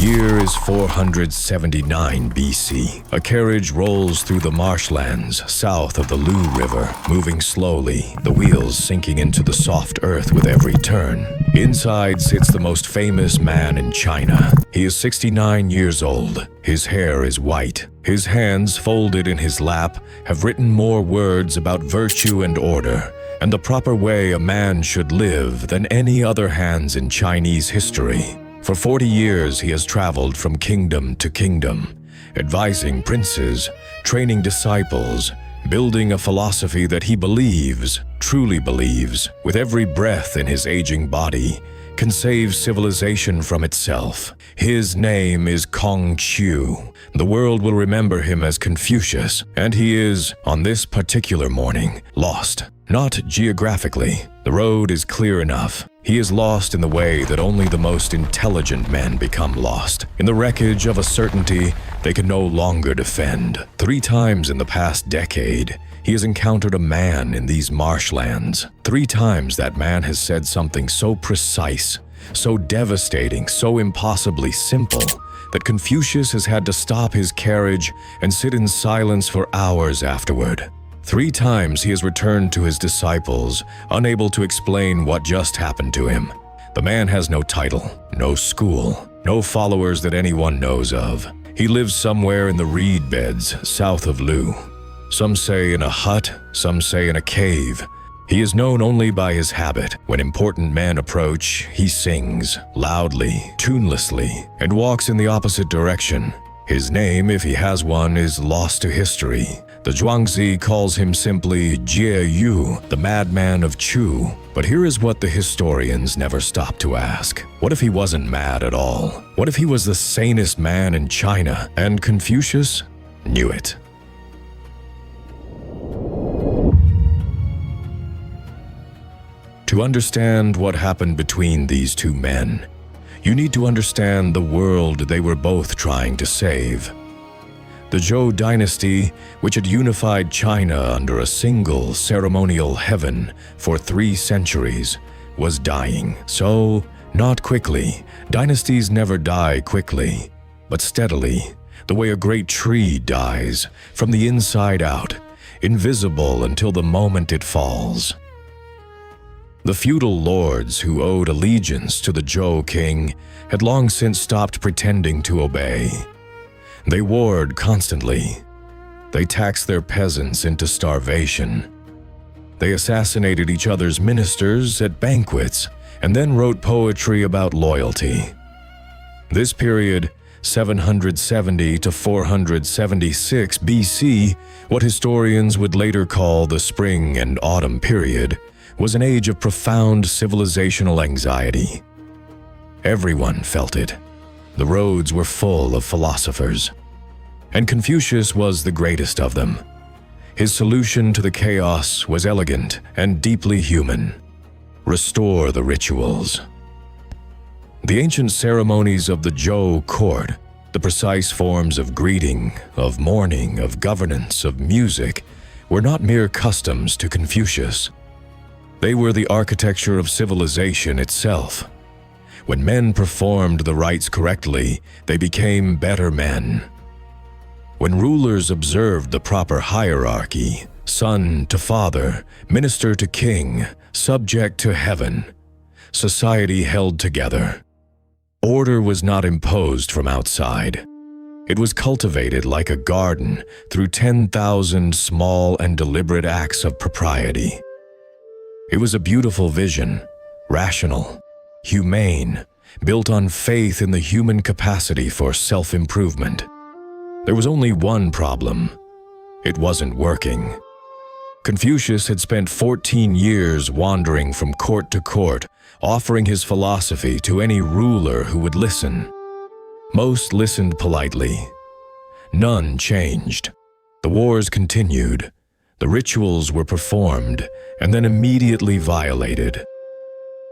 year is 479 BC. A carriage rolls through the marshlands south of the Lu River, moving slowly, the wheels sinking into the soft earth with every turn. Inside sits the most famous man in China. He is 69 years old. His hair is white. His hands, folded in his lap, have written more words about virtue and order, and the proper way a man should live than any other hands in Chinese history. For 40 years he has traveled from kingdom to kingdom, advising princes, training disciples, building a philosophy that he believes, truly believes, with every breath in his aging body, can save civilization from itself. His name is Confucius. The world will remember him as Confucius, and he is, on this particular morning, lost. Not geographically. The road is clear enough. He is lost in the way that only the most intelligent men become lost, in the wreckage of a certainty they can no longer defend. 3 times in the past decade, he has encountered a man in these marshlands. 3 times that man has said something so precise, so devastating, so impossibly simple, that Confucius has had to stop his carriage and sit in silence for hours afterward. 3 times he has returned to his disciples, unable to explain what just happened to him. The man has no title, no school, no followers that anyone knows of. He lives somewhere in the reed beds south of Lu. Some say in a hut, some say in a cave. He is known only by his habit. When important men approach, he sings, loudly, tunelessly, and walks in the opposite direction. His name, if he has one, is lost to history. The Zhuangzi calls him simply Jie Yu, the madman of Chu. But here is what the historians never stop to ask. What if he wasn't mad at all? What if he was the sanest man in China, and Confucius knew it? To understand what happened between these 2 men, you need to understand the world they were both trying to save. The Zhou dynasty, which had unified China under a single ceremonial heaven for 3 centuries, was dying. So, not quickly. Dynasties never die quickly, but steadily, the way a great tree dies, from the inside out, invisible until the moment it falls. The feudal lords who owed allegiance to the Zhou king had long since stopped pretending to obey. They warred constantly. They taxed their peasants into starvation. They assassinated each other's ministers at banquets and then wrote poetry about loyalty. This period, 770 to 476 BC, what historians would later call the Spring and Autumn period, was an age of profound civilizational anxiety. Everyone felt it. The roads were full of philosophers, and Confucius was the greatest of them. His solution to the chaos was elegant and deeply human. Restore the rituals. The ancient ceremonies of the Zhou court, the precise forms of greeting, of mourning, of governance, of music, were not mere customs to Confucius. They were the architecture of civilization itself. When men performed the rites correctly, they became better men. When rulers observed the proper hierarchy, son to father, minister to king, subject to heaven, society held together. Order was not imposed from outside. It was cultivated like a garden through 10,000 small and deliberate acts of propriety. It was a beautiful vision, rational, humane, built on faith in the human capacity for self-improvement. There was only one problem. It wasn't working. Confucius had spent 14 years wandering from court to court, offering his philosophy to any ruler who would listen. Most listened politely. None changed. The wars continued. The rituals were performed and then immediately violated.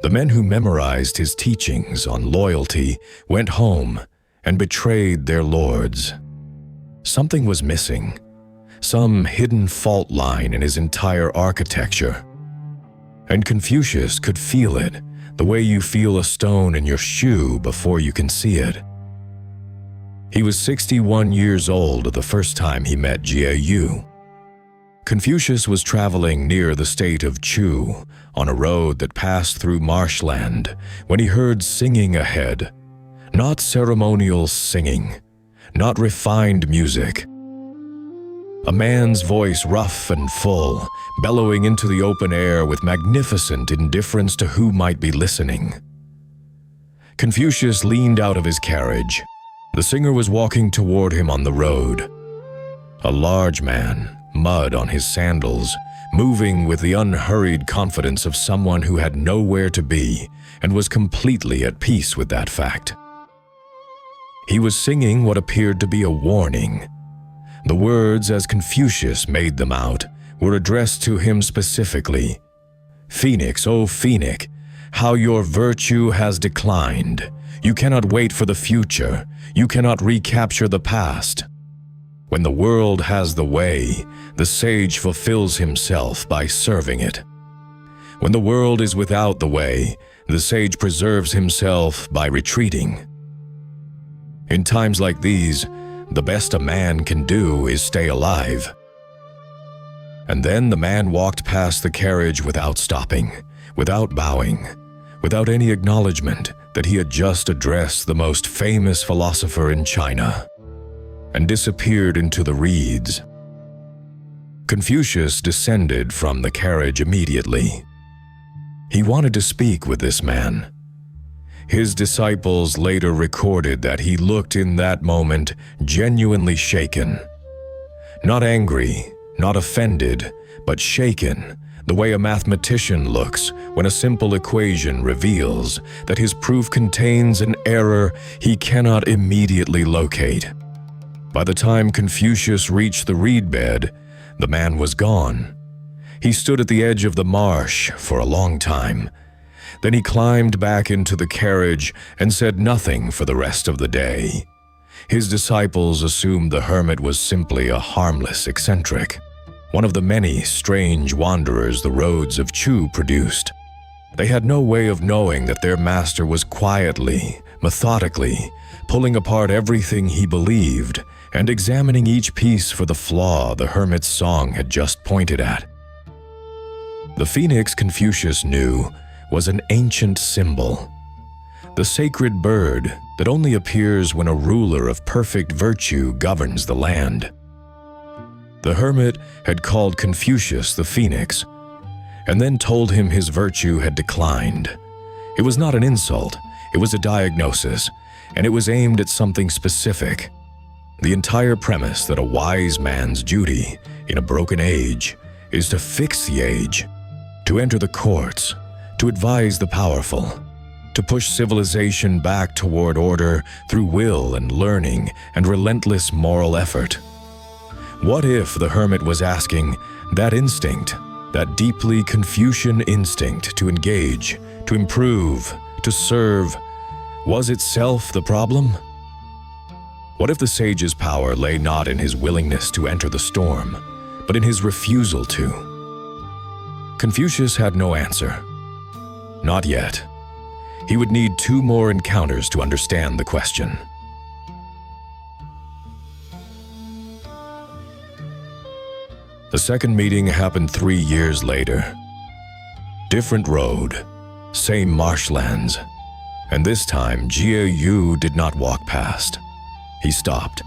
The men who memorized his teachings on loyalty went home and betrayed their lords. Something was missing, some hidden fault line in his entire architecture. And Confucius could feel it, the way you feel a stone in your shoe before you can see it. He was 61 years old the first time he met Jiu. Confucius was traveling near the state of Chu on a road that passed through marshland when he heard singing ahead. Not ceremonial singing, not refined music. A man's voice, rough and full, bellowing into the open air with magnificent indifference to who might be listening. Confucius leaned out of his carriage. The singer was walking toward him on the road. A large man, mud on his sandals, moving with the unhurried confidence of someone who had nowhere to be and was completely at peace with that fact. He was singing what appeared to be a warning. The words, as Confucius made them out, were addressed to him specifically. "Phoenix, O Phoenix, how your virtue has declined. You cannot wait for the future. You cannot recapture the past. When the world has the way, the sage fulfills himself by serving it. When the world is without the way, the sage preserves himself by retreating. In times like these, the best a man can do is stay alive." And then the man walked past the carriage without stopping, without bowing, without any acknowledgement that he had just addressed the most famous philosopher in China, and disappeared into the reeds. Confucius descended from the carriage immediately. He wanted to speak with this man. His disciples later recorded that he looked in that moment genuinely shaken. Not angry, not offended, but shaken, the way a mathematician looks when a simple equation reveals that his proof contains an error he cannot immediately locate. By the time Confucius reached the reed bed, the man was gone. He stood at the edge of the marsh for a long time. Then he climbed back into the carriage and said nothing for the rest of the day. His disciples assumed the hermit was simply a harmless eccentric, one of the many strange wanderers the roads of Chu produced. They had no way of knowing that their master was quietly, methodically, pulling apart everything he believed and examining each piece for the flaw the hermit's song had just pointed at. The phoenix, Confucius knew, was an ancient symbol, the sacred bird that only appears when a ruler of perfect virtue governs the land. The hermit had called Confucius the phoenix, and then told him his virtue had declined. It was not an insult, it was a diagnosis, and it was aimed at something specific. The entire premise that a wise man's duty in a broken age is to fix the age, to enter the courts, to advise the powerful, to push civilization back toward order through will and learning and relentless moral effort. What if the hermit was asking that instinct, that deeply Confucian instinct to engage, to improve, to serve, was itself the problem? What if the sage's power lay not in his willingness to enter the storm, but in his refusal to? Confucius had no answer. Not yet. He would need 2 more encounters to understand the question. The second meeting happened 3 years later. Different road, same marshlands, and this time Jiu did not walk past. He stopped.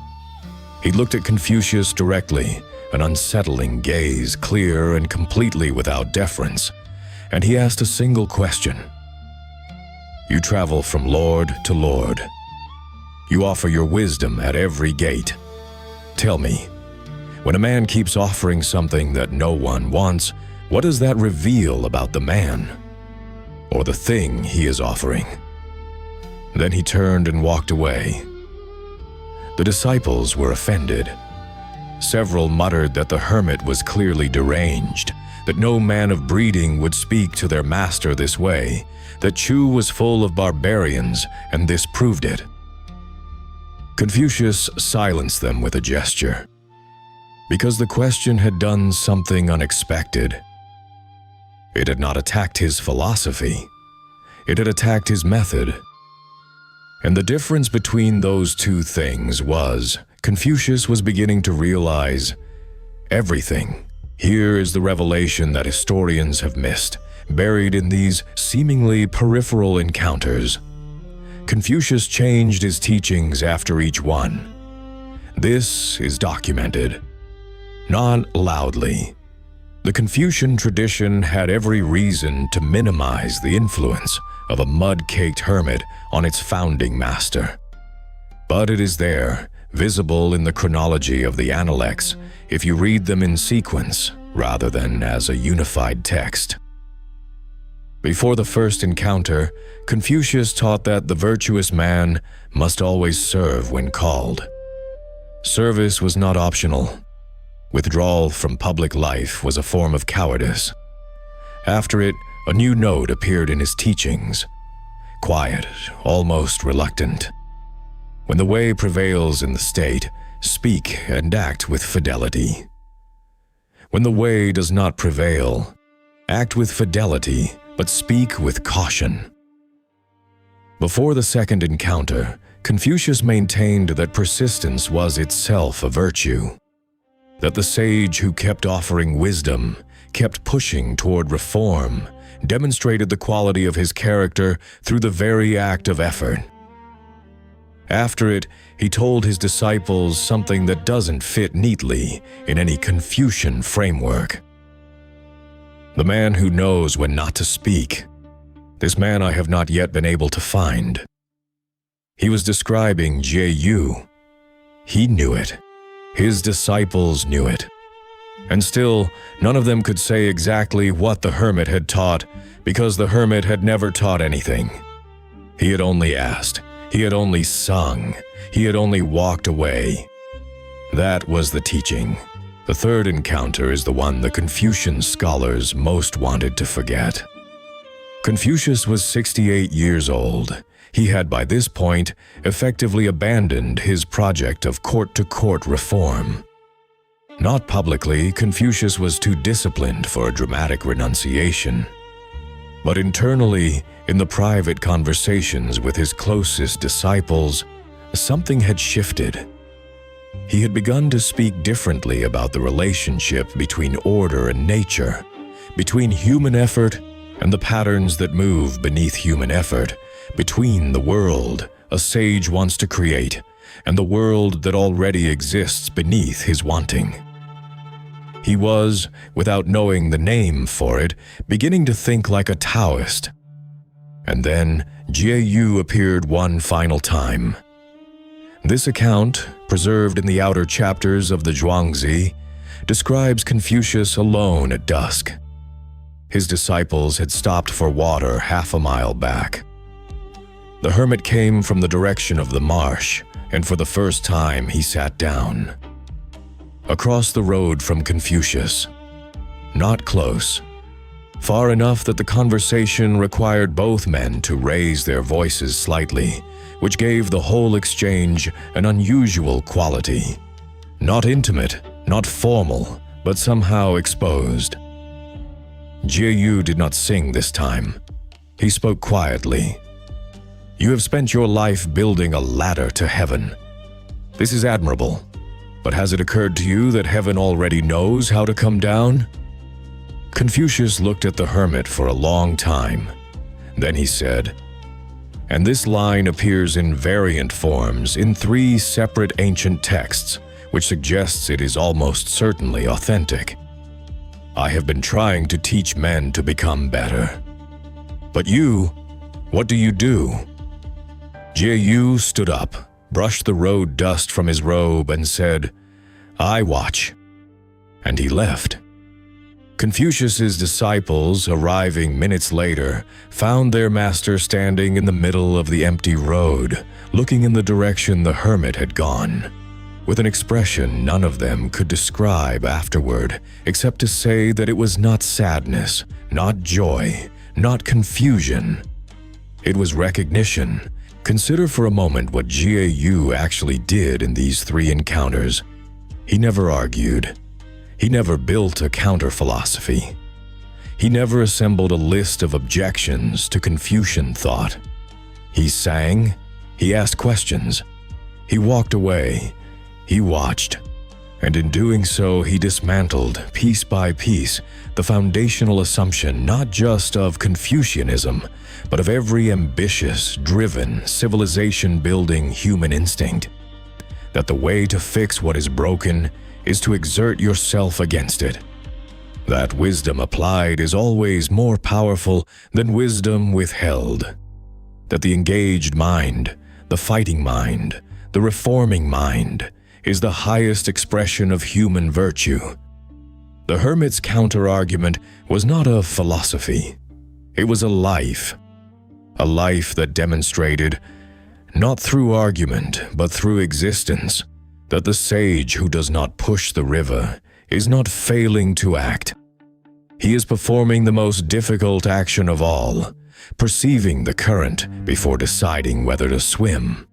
He looked at Confucius directly, an unsettling gaze, clear and completely without deference, and he asked a single question. You travel from lord to lord. You offer your wisdom at every gate. Tell me, when a man keeps offering something that no one wants, what does that reveal about the man or the thing he is offering? Then he turned and walked away. The disciples were offended. Several muttered that the hermit was clearly deranged, that no man of breeding would speak to their master this way, that Chu was full of barbarians, and this proved it. Confucius silenced them with a gesture, because the question had done something unexpected. It had not attacked his philosophy. It had attacked his method. And the difference between those two things was Confucius was beginning to realize everything. Here is the revelation that historians have missed, buried in these seemingly peripheral encounters. Confucius changed his teachings after each one. This is documented, not loudly. The Confucian tradition had every reason to minimize the influence of a mud-caked hermit on its founding master. But it is there, visible in the chronology of the Analects, if you read them in sequence rather than as a unified text. Before the first encounter, Confucius taught that the virtuous man must always serve when called. Service was not optional. Withdrawal from public life was a form of cowardice. After it, a new note appeared in his teachings, quiet, almost reluctant. When the way prevails in the state, speak and act with fidelity. When the way does not prevail, act with fidelity, but speak with caution. Before the second encounter, Confucius maintained that persistence was itself a virtue, that the sage who kept offering wisdom, kept pushing toward reform, demonstrated the quality of his character through the very act of effort. After it, he told his disciples something that doesn't fit neatly in any Confucian framework. The man who knows when not to speak, this man I have not yet been able to find. He was describing J.U. He knew it. His disciples knew it. And still, none of them could say exactly what the hermit had taught, because the hermit had never taught anything. He had only asked. He had only sung. He had only walked away. That was the teaching. The third encounter is the one the Confucian scholars most wanted to forget. Confucius was 68 years old. He had by this point effectively abandoned his project of court-to-court reform. Not publicly, Confucius was too disciplined for a dramatic renunciation. But internally, in the private conversations with his closest disciples, something had shifted. He had begun to speak differently about the relationship between order and nature, between human effort and the patterns that move beneath human effort, between the world a sage wants to create and the world that already exists beneath his wanting. He was, without knowing the name for it, beginning to think like a Taoist. And then J.U. appeared one final time. This account, preserved in the outer chapters of the Zhuangzi, describes Confucius alone at dusk. His disciples had stopped for water half a mile back. The hermit came from the direction of the marsh, and for the first time he sat down. Across the road from Confucius. Not close. Far enough that the conversation required both men to raise their voices slightly, which gave the whole exchange an unusual quality. Not intimate, not formal, but somehow exposed. J.U. did not sing this time. He spoke quietly. You have spent your life building a ladder to heaven. This is admirable. But has it occurred to you that heaven already knows how to come down? Confucius looked at the hermit for a long time. Then he said, and this line appears in variant forms in 3 separate ancient texts, which suggests it is almost certainly authentic. I have been trying to teach men to become better. But you, what do you do? J.U. stood up, brushed the road dust from his robe, and said, I watch. And he left. Confucius's disciples, arriving minutes later, found their master standing in the middle of the empty road, looking in the direction the hermit had gone, with an expression none of them could describe afterward, except to say that it was not sadness, not joy, not confusion. It was recognition. Consider for a moment what J.U. actually did in these 3 encounters. He never argued. He never built a counter-philosophy. He never assembled a list of objections to Confucian thought. He sang, He asked questions. He walked away. He watched. And in doing so, he dismantled, piece by piece, the foundational assumption not just of Confucianism, but of every ambitious, driven, civilization-building human instinct. That the way to fix what is broken is to exert yourself against it. That wisdom applied is always more powerful than wisdom withheld. That the engaged mind, the fighting mind, the reforming mind, is the highest expression of human virtue. The hermit's counter-argument was not a philosophy. It was a life that demonstrated, not through argument, but through existence, that the sage who does not push the river is not failing to act. He is performing the most difficult action of all, perceiving the current before deciding whether to swim.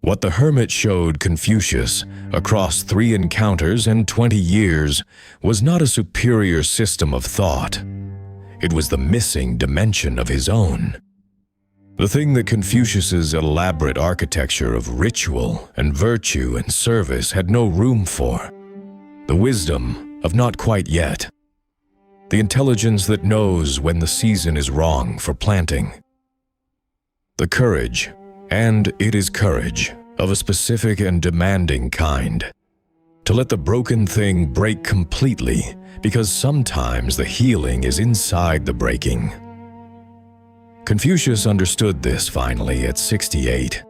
What the hermit showed Confucius across 3 encounters and 20 years was not a superior system of thought. It was the missing dimension of his own. The thing that Confucius's elaborate architecture of ritual and virtue and service had no room for. The wisdom of not quite yet. The intelligence that knows when the season is wrong for planting. The courage, and it is courage, of a specific and demanding kind. To let the broken thing break completely, because sometimes the healing is inside the breaking. Confucius understood this finally at 68.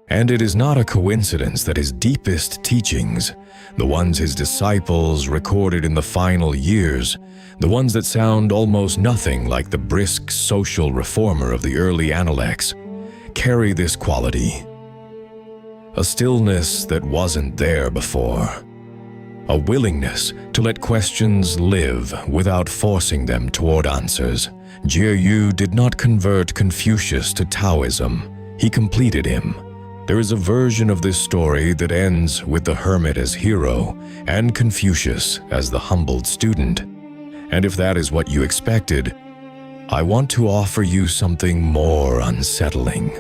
And it is not a coincidence that his deepest teachings, the ones his disciples recorded in the final years, the ones that sound almost nothing like the brisk social reformer of the early Analects, carry this quality. A stillness that wasn't there before. A willingness to let questions live without forcing them toward answers. Jie Yu did not convert Confucius to Taoism. He completed him. There is a version of this story that ends with the hermit as hero and Confucius as the humbled student. And if that is what you expected, I want to offer you something more unsettling.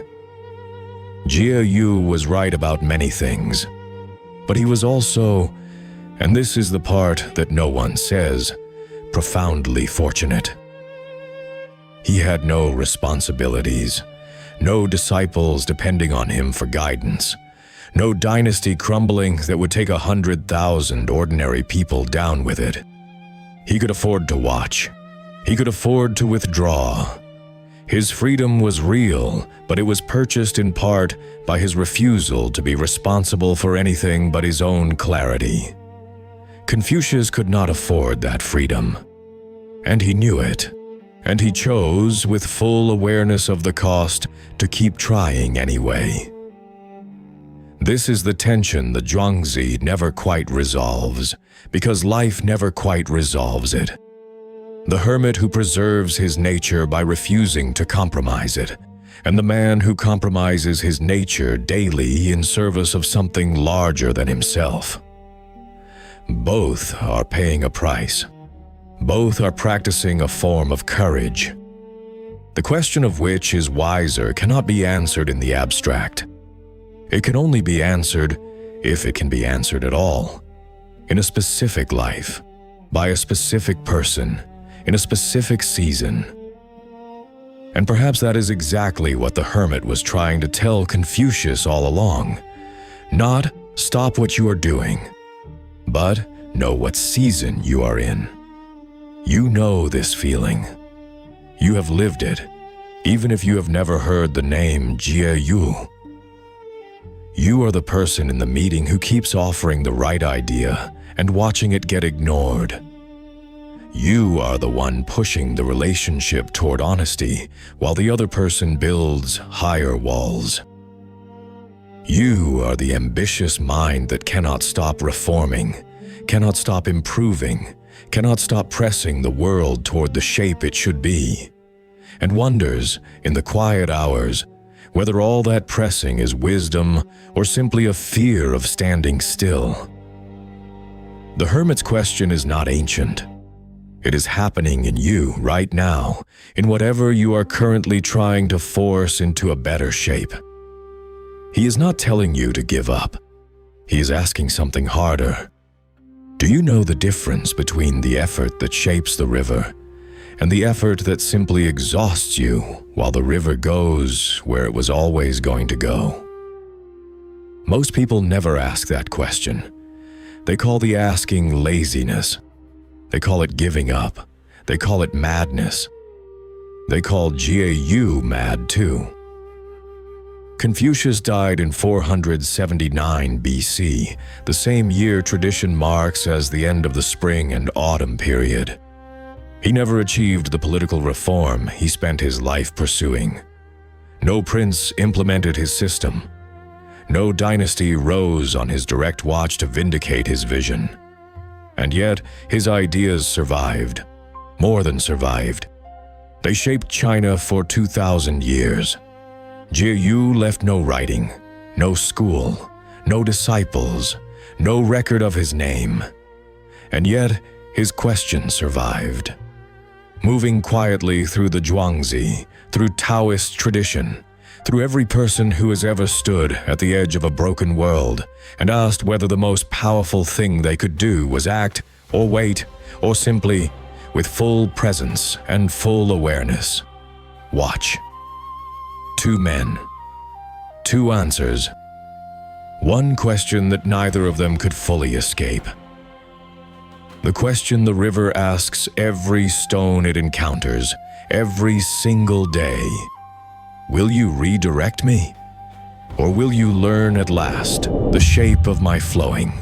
Jie Yu was right about many things, but he was also, and this is the part that no one says, profoundly fortunate. He had no responsibilities, no disciples depending on him for guidance, no dynasty crumbling that would take 100,000 ordinary people down with it. He could afford to watch. He could afford to withdraw. His freedom was real, but it was purchased in part by his refusal to be responsible for anything but his own clarity. Confucius could not afford that freedom, and he knew it, and he chose, with full awareness of the cost, to keep trying anyway. This is the tension the Zhuangzi never quite resolves, because life never quite resolves it. The hermit who preserves his nature by refusing to compromise it, and the man who compromises his nature daily in service of something larger than himself. Both are paying a price. Both are practicing a form of courage. The question of which is wiser cannot be answered in the abstract. It can only be answered, if it can be answered at all, in a specific life, by a specific person, in a specific season. And perhaps that is exactly what the hermit was trying to tell Confucius all along. Not stop what you are doing, but know what season you are in. You know this feeling. You have lived it, even if you have never heard the name Jie Yu. You are the person in the meeting who keeps offering the right idea and watching it get ignored. You are the one pushing the relationship toward honesty while the other person builds higher walls. You are the ambitious mind that cannot stop reforming, cannot stop improving, cannot stop pressing the world toward the shape it should be, and wonders, in the quiet hours, whether all that pressing is wisdom or simply a fear of standing still. The hermit's question is not ancient. It is happening in you right now, in whatever you are currently trying to force into a better shape. He is not telling you to give up. He is asking something harder. Do you know the difference between the effort that shapes the river and the effort that simply exhausts you while the river goes where it was always going to go? Most people never ask that question. They call the asking laziness. They call it giving up. They call it madness. They call GAU mad too. Confucius died in 479 BC, the same year tradition marks as the end of the spring and autumn period. He never achieved the political reform he spent his life pursuing. No prince implemented his system. No dynasty rose on his direct watch to vindicate his vision. And yet, his ideas survived. More than survived. They shaped China for 2,000 years. Jiu left no writing, no school, no disciples, no record of his name. And yet, his question survived. Moving quietly through the Zhuangzi, through Taoist tradition, through every person who has ever stood at the edge of a broken world and asked whether the most powerful thing they could do was act or wait or simply, with full presence and full awareness, watch. 2 men, 2 answers, one question that neither of them could fully escape. The question the river asks every stone it encounters, every single day. Will you redirect me? Or will you learn at last the shape of my flowing?